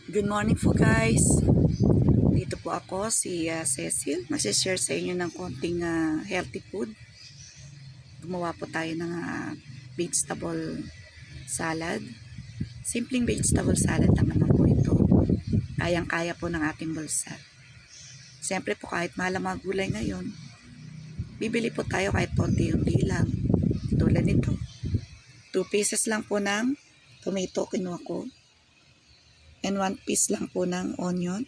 Good morning po guys. Dito po ako si Cecil. Mag-share sa inyo ng konting healthy food. Gumawa po tayo ng vegetable salad. Simpleng vegetable salad lang naman po ito. Kayang-kaya po ng ating bulsa. Siyempre po kahit mahal ang mga gulay ngayon, bibili po tayo kahit konti-unti lang. Tulad nito. 2 pieces lang po ng tomato kinuha ko. And 1 piece lang po ng onion,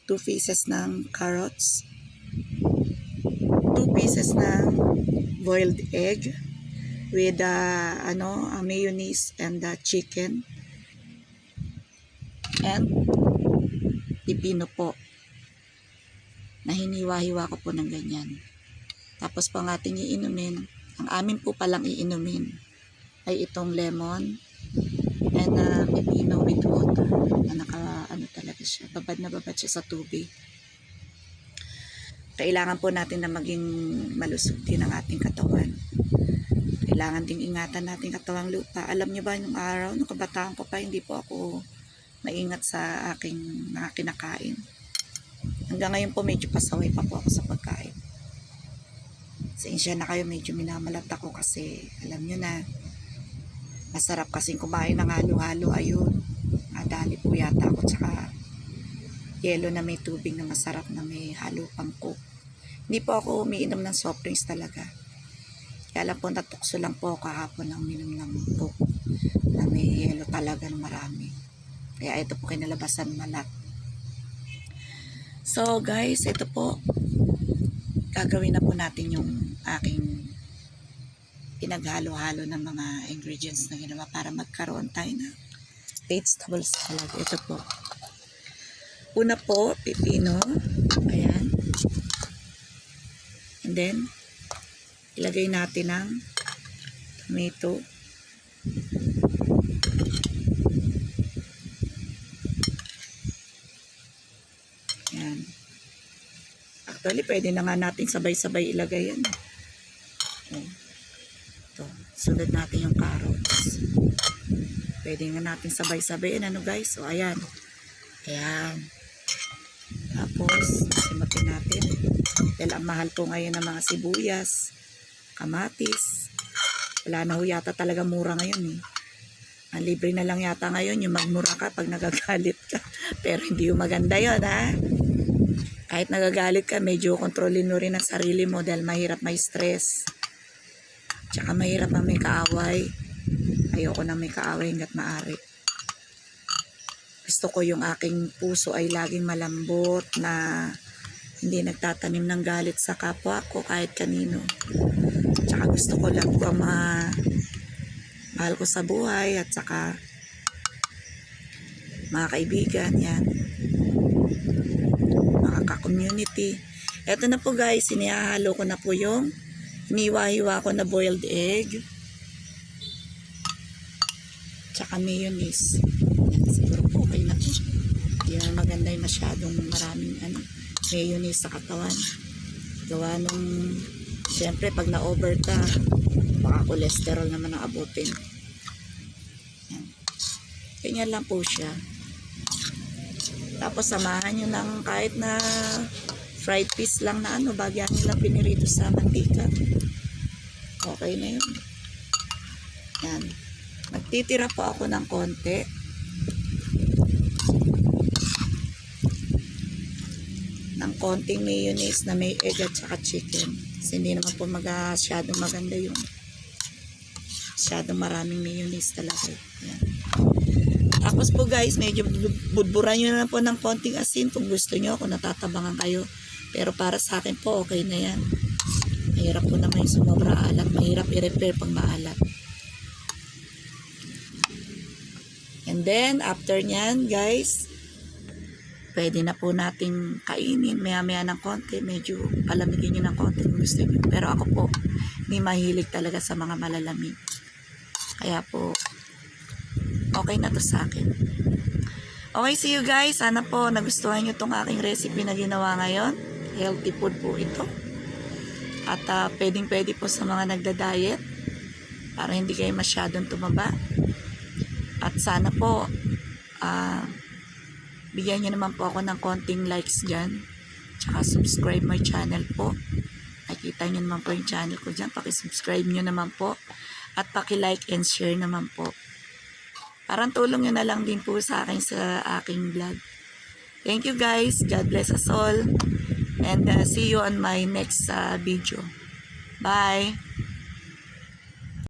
2 pieces ng carrots, 2 pieces ng boiled egg with mayonnaise and chicken, and pipino po na hiniwa-hiwa ko po ng ganyan. Tapos po ang ating iinumin, ang amin po palang iinumin ay itong lemon and pipino with water na talaga siya, babad na babad siya sa tubig. Kailangan po natin na maging malusog din ang ating katawan. Kailangan ding ingatan natin katawang lupa. Alam niyo ba, nung araw, nung kabataan ko pa, hindi po ako maingat sa aking mga kinakain. Hanggang ngayon po medyo pasaway pa po ako sa pagkain. Sensya na kayo, medyo minamalat ako kasi alam niyo na, masarap kasing kumain ng halo-halo. Ayun, adali po yata ako, tsaka yelo na may tubig na masarap na may halo pang coke. Hindi po ako umiinom ng soft drinks talaga. Kaya lang po natukso lang po kahapon ng minom ng coke na may yelo talaga na marami. Kaya ito po kinalabasan malat. So guys, ito po, gagawin na po natin yung aking pinaghalo-halo ng mga ingredients na ginawa para magkaroon tayo ng vegetable salad. Ito po. Una po, pipino. Ayan. And then, ilagay natin ang tomato. Ayan. Actually, pwede na nga natin sabay-sabay ilagay yan. Ayan. Ito, sunod natin yung carrots. Pwede nga natin sabay-sabay. Ano guys? So, ayan. Ayan. Tapos, simutin natin. Dahil ang mahal po ngayon ng mga sibuyas, kamatis. Wala na ho yata talaga mura ngayon eh. Ang libre na lang yata ngayon yung magmura ka pag nagagalit ka. Pero hindi yung maganda yun, ha? Kahit nagagalit ka, medyo kontrolin mo rin ang sarili mo dahil mahirap may stress. Tsaka mahirap na may kaaway. Ayoko na may kaaway hanggat maaari. Gusto ko yung aking puso ay laging malambot, na hindi nagtatanim ng galit sa kapwa ko kahit kanino. Tsaka gusto ko lang po ang mahal ko sa buhay at saka mga kaibigan, yan. Mga ka-community. Eto na po guys, sinihahalo ko na po yung hiniwa-hiwa ko na boiled egg. Tsaka mayonnaise. Yan, siguro po okay na po. Hindi na maganda yung masyadong maraming mayonnaise sa katawan. Gawa nung, siyempre pag na-over ka, baka cholesterol naman ang abutin. Yan. Ganyan lang po siya. Tapos samahan nyo ng kahit na fried fish lang na bagyan nyo lang pinirito sa mantika. Okay na yun. Yan. Magtitira po ako ng konti. Ng konting mayonnaise na may egg at saka chicken. Kasi hindi naman po masyadong maganda yung masyadong maraming mayonnaise talaga. Yan. Tapos po guys, medyo budburan nyo na po ng konting asin kung gusto nyo, kung natatabangan kayo. Pero para sa akin po, okay na yan. Mahirap po naman yung sumobra alat. Mahirap i-repair pag maalat. And then, after nyan, guys, pwede na po nating kainin. Maya-maya ng konti. Medyo palamigin nyo ng konti kung gusto nyo. Pero ako po, hindi mahilig talaga sa mga malalamig. Kaya po, okay na to sa akin. Okay, see you guys. Sana po nagustuhan nyo itong aking recipe na ginawa ngayon. Healthy food po ito. At pwedeng-pwede po sa mga nagda-diet para hindi kayo masyadong tumaba. At sana po Bigyan nyo naman po ako ng konting likes dyan. Tsaka subscribe my channel po. Nakikita nyo naman po yung channel ko dyan. Pakisubscribe nyo naman po. At paki-like and share naman po. Parang tulong nyo na lang din po sa akin sa aking vlog. Thank you guys. God bless us all. And see you on my next video. Bye!